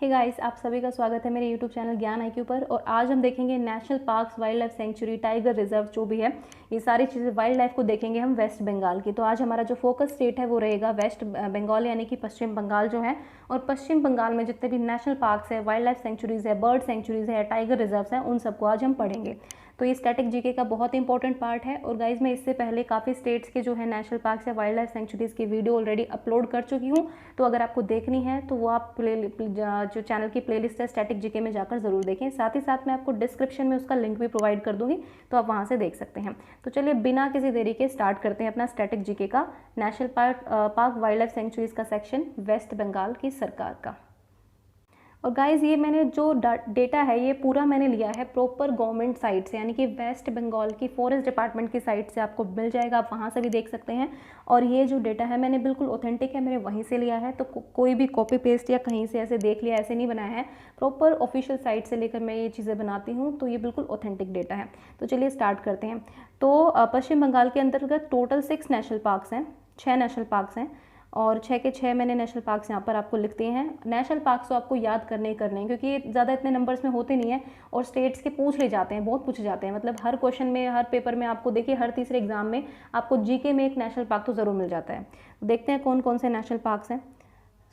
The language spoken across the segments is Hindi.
हे गाइस, आप सभी का स्वागत है मेरे यूट्यूब चैनल ज्ञान IQ पर। और आज हम देखेंगे national parks, wild life sanctuary, tiger reserve जो भी है, ये सारी चीज़ें वाइल्ड लाइफ को देखेंगे हम वेस्ट बंगाल की। तो आज हमारा जो फोकस स्टेट है वो रहेगा वेस्ट बंगाल, यानी कि पश्चिम बंगाल जो है। और पश्चिम बंगाल में जितने भी नेशनल पार्क्स है, वाइल्ड लाइफ सेंचुरीज है, बर्ड सेंचुरीज है, टाइगर रिजर्व्स हैं, उन सबको आज हम पढ़ेंगे। तो ये स्टैटिक जीके का बहुत इंपॉर्टेंट पार्ट है। और गाइज, मैं इससे पहले काफ़ी स्टेट्स के जो है नेशनल पार्क्स या वाइल्ड लाइफ सेंचुरीज की वीडियो ऑलरेडी अपलोड कर चुकी हूँ। तो अगर आपको देखनी है तो वो आप जो चैनल की प्लेलिस्ट है स्टैटिक जीके में जाकर जरूर देखें। साथ ही साथ मैं आपको डिस्क्रिप्शन में उसका लिंक भी प्रोवाइड कर दूंगी, तो आप वहाँ से देख सकते हैं। तो चलिए बिना किसी देरी के स्टार्ट करते हैं अपना स्टैटिक जीके का national park wild life sanctuaries का सेक्शन वेस्ट बंगाल की सरकार का। और गाइज, ये मैंने जो डेटा है ये पूरा मैंने लिया है प्रॉपर गवर्नमेंट साइट से, यानी कि वेस्ट बंगाल की फॉरेस्ट डिपार्टमेंट की साइट से आपको मिल जाएगा, आप वहाँ से भी देख सकते हैं। और ये जो डेटा है मैंने बिल्कुल ऑथेंटिक है, मैंने वहीं से लिया है। तो कोई भी कॉपी पेस्ट या कहीं से ऐसे देख लिया ऐसे नहीं बनाया है, प्रॉपर ऑफिशियल साइट से लेकर मैं ये चीज़ें बनाती हूँ। तो ये बिल्कुल ऑथेंटिक डेटा है। तो चलिए स्टार्ट करते हैं। तो पश्चिम बंगाल के अंतर्गत टोटल 6 नेशनल पार्क्स हैं, 6 नेशनल पार्क्स हैं। और 6 के 6 मैंने नेशनल पार्क्स यहाँ पर आपको लिख दिए हैं। नेशनल पार्क्स तो आपको याद करने ही करने हैं, क्योंकि ये ज़्यादा इतने नंबर्स में होते नहीं हैं और स्टेट्स के पूछ ले जाते हैं, बहुत पूछे जाते हैं। मतलब हर क्वेश्चन में, हर पेपर में आपको देखिए, हर तीसरे एग्जाम में आपको जीके में एक नेशनल पार्क तो ज़रूर मिल जाता है। देखते हैं कौन कौन से नेशनल पार्क्स हैं।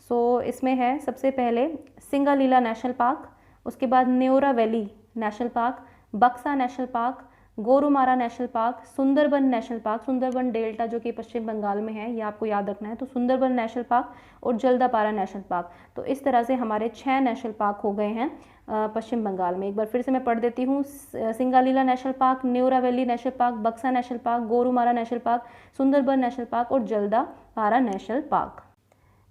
सो इसमें है सबसे पहले सिंगालीला नेशनल पार्क, उसके बाद Neora valley national park, Buxa national park, Gorumara national park, Sundarban national park, Sundarban delta जो कि पश्चिम बंगाल में है, ये आपको याद रखना है। तो सुंदरबन नेशनल पार्क और जल्दापारा नेशनल पार्क। तो इस तरह से हमारे 6 नेशनल पार्क हो गए हैं पश्चिम बंगाल में। एक बार फिर से मैं पढ़ देती हूँ। Singalila national park, Neora valley national park, Buxa national park, Gorumara national park, Sundarban national park और जल्दापारा नेशनल पार्क।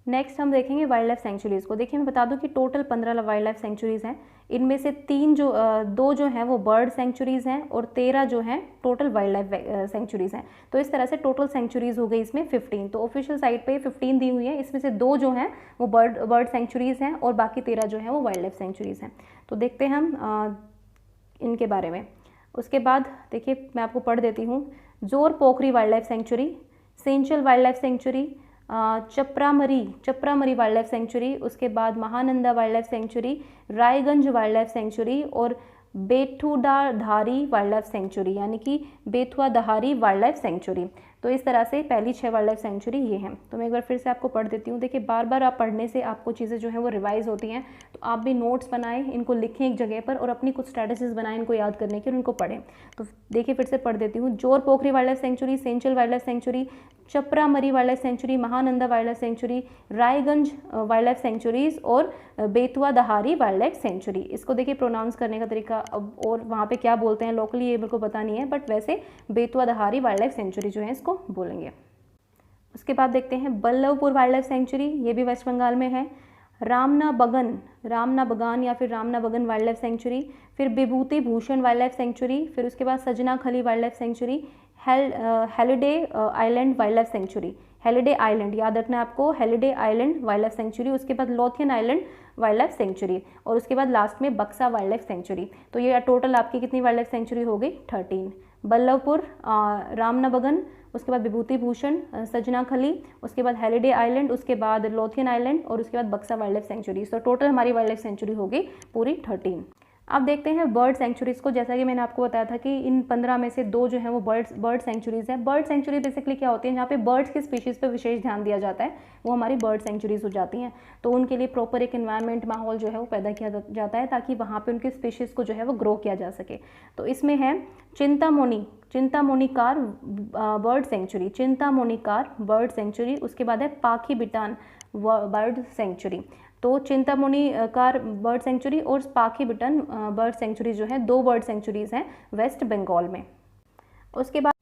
नेक्स्ट हम देखेंगे वाइल्ड लाइफ सेंचुरीज को। देखिए, मैं बता दूं कि टोटल 15 वाइल्ड लाइफ सेंचुरीज हैं। इनमें से 2 जो हैं वो बर्ड सेंचुरीज हैं और 13 जो हैं टोटल वाइल्ड लाइफ सेंचुरीज हैं। तो इस तरह से टोटल सेंचुरीज हो गई इसमें 15। तो ऑफिशियल साइट पे 15 दी हुई है, इसमें से 2 जो हैं वो बर्ड सेंचुरीज हैं और बाकी 13 जो हैं वो वाइल्ड लाइफ सेंचुरीज हैं। तो देखते हैं हम इनके बारे में। उसके बाद देखिए, मैं आपको पढ़ देती हूँ। Jore Pokhari wildlife sanctuary, Senchal wildlife sanctuary, Chapramari wildlife sanctuary, उसके बाद Mahananda wildlife sanctuary, Raiganj wildlife sanctuary और बेथुआधारी वाइल्ड लाइफ सेंचुरी, यानी कि बेथुआधारी वाइल्ड लाइफ सेंचुरी। तो इस तरह से पहली 6 वाइल्ड लाइफ सेंचुरी ये हैं। तो मैं एक बार फिर से आपको पढ़ देती हूँ। देखिए, बार बार आप पढ़ने से आपको चीज़ें जो हैं वो रिवाइज होती हैं। तो आप भी नोट्स बनाएं, इनको लिखें एक जगह पर और अपनी कुछ स्ट्रैटेजीज बनाएं इनको याद करने की और इनको पढ़ें। तो देखिए, फिर से पढ़ देती हूँ। Jore Pokhari wildlife sanctuary, Senchal wildlife sanctuary, Chapramari wildlife sanctuary, Mahananda wildlife sanctuary, Raiganj wildlife sanctuaries और बेतुआधारी वाइल्ड लाइफ सेंचुरी। इसको देखिए प्रोनाउंस करने का तरीका और वहाँ पे क्या बोलते हैं लोकली ये मेरे को पता नहीं है, बट वैसे बेतुआधारी वाइल्ड लाइफ सेंचुरी जो है इसको बोलेंगे। उसके बाद देखते हैं बल्लभपुर वाइल्ड लाइफ सेंचुरी, ये भी वेस्ट बंगाल में है। रामना बगान या फिर Ramnabagan wildlife sanctuary, फिर Bibhuti Bhushan wildlife sanctuary, फिर उसके बाद Sajnakhali wildlife sanctuary, Halliday island wildlife sanctuary, Halliday island याद रखना है आपको, Halliday island wildlife sanctuary, उसके बाद Lothian island wildlife sanctuary और उसके बाद लास्ट में बक्सा वाइल्ड लाइफ सेंचुरी। तो ये टोटल आपकी कितनी वाइल्ड लाइफ सेंचुरी हो गई? 13। बल्लभपुर, रामनाबगन, उसके बाद विभूति भूषण, सजना खली, उसके बाद हेलिडे आइलैंड, उसके बाद लोथियन आइलैंड और उसके बाद बक्सा वाइल्ड लाइफ सेंचुरी। तो टोटल हमारी वाइल्ड लाइफ सेंचुरी हो गई पूरी 13। अब देखते हैं बर्ड सेंचुरीज को। जैसा कि मैंने आपको बताया था कि इन 15 में से 2 जो हैं वो बर्ड सेंचुरीज हैं। बर्ड सेंचुरी बेसिकली क्या होती है? जहाँ पे बर्ड्स की स्पीशीज़ पे विशेष ध्यान दिया जाता है, वो हमारी बर्ड सेंचुरीज हो जाती हैं। तो उनके लिए प्रॉपर एक एनवायरनमेंट, माहौल जो है वो पैदा किया जाता है ताकि वहाँ पे उनकी स्पीशीज़ को जो है वो ग्रो किया जा सके। तो इसमें है चिंतामोनिकार बर्ड सेंचुरी, चिंतामोनिकार बर्ड सेंचुरी, उसके बाद है पाखी बिटान बर्ड सेंचुरी। तो चिंतामोनिकार बर्ड सेंचुरी और पाखी बिटन बर्ड सेंचुरी जो है 2 बर्ड सेंचुरीज हैं वेस्ट बंगाल में। उसके बाद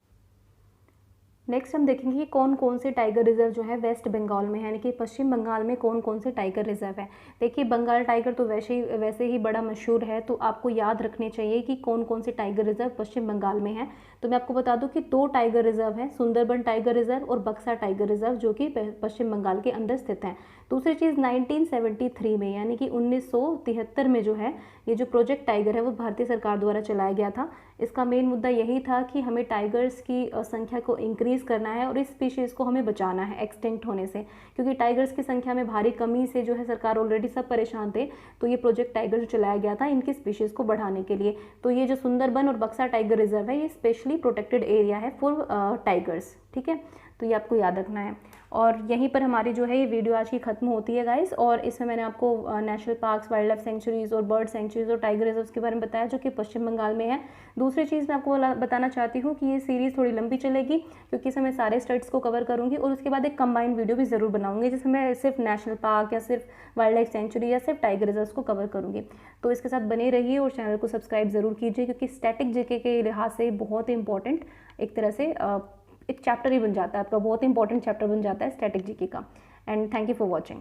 नेक्स्ट हम देखेंगे कि कौन कौन से टाइगर रिजर्व जो है वेस्ट बंगाल में है, यानी कि पश्चिम बंगाल में कौन कौन से टाइगर रिजर्व है। देखिए, बंगाल टाइगर तो वैसे ही बड़ा मशहूर है, तो आपको याद रखने चाहिए कि कौन कौन से टाइगर रिजर्व पश्चिम बंगाल में है। तो मैं आपको बता दूं कि 2 टाइगर रिजर्व हैं, सुंदरबन टाइगर रिजर्व और बक्सा टाइगर रिजर्व, जो कि पश्चिम बंगाल के अंदर स्थित हैं। दूसरी चीज़ 1973 में, यानी कि 1973 में जो है ये जो प्रोजेक्ट टाइगर है वो भारतीय सरकार द्वारा चलाया गया था। इसका मेन मुद्दा यही था कि हमें टाइगर्स की संख्या को इंक्रीज़ करना है और इस स्पीशीज़ को हमें बचाना है एक्सटिंक्ट होने से, क्योंकि टाइगर्स की संख्या में भारी कमी से जो है सरकार ऑलरेडी सब परेशान थे। तो ये प्रोजेक्ट टाइगर जो चलाया गया था इनकी स्पीशीज़ को बढ़ाने के लिए। तो ये जो सुंदरबन और बक्सा टाइगर रिजर्व है ये स्पेशली प्रोटेक्टेड एरिया है फॉर टाइगर्स, ठीक है। तो ये आपको याद रखना है। और यहीं पर हमारी जो है ये वीडियो आज की खत्म होती है गाइस। और इसमें मैंने आपको national parks, wild life centuries और बर्ड सेंचुरीज़ और टाइगर रिजर्व्स के बारे में बताया जो कि पश्चिम बंगाल में है। दूसरी चीज़ मैं आपको बताना चाहती हूँ कि ये सीरीज़ थोड़ी लंबी चलेगी, क्योंकि इसमें मैं सारे स्टेट्स को कवर करूँगी और उसके बाद एक कंबाइंड वीडियो भी ज़रूर बनाऊँगी जिसमें मैं सिर्फ नेशनल पार्क या सिर्फ वाइल्ड लाइफ सेंचुरी या सिर्फ टाइगर रिजर्व्स को कवर करूँगी। तो इसके साथ बने रहिए और चैनल को सब्सक्राइब ज़रूर कीजिए, क्योंकि स्टैटिक जीके के लिहाज से बहुत ही इंपॉर्टेंट एक तरह से एक चैप्टर ही बन जाता है आपका, बहुत इंपॉर्टेंट चैप्टर बन जाता है स्टैटिक जीके का। And thank you for watching.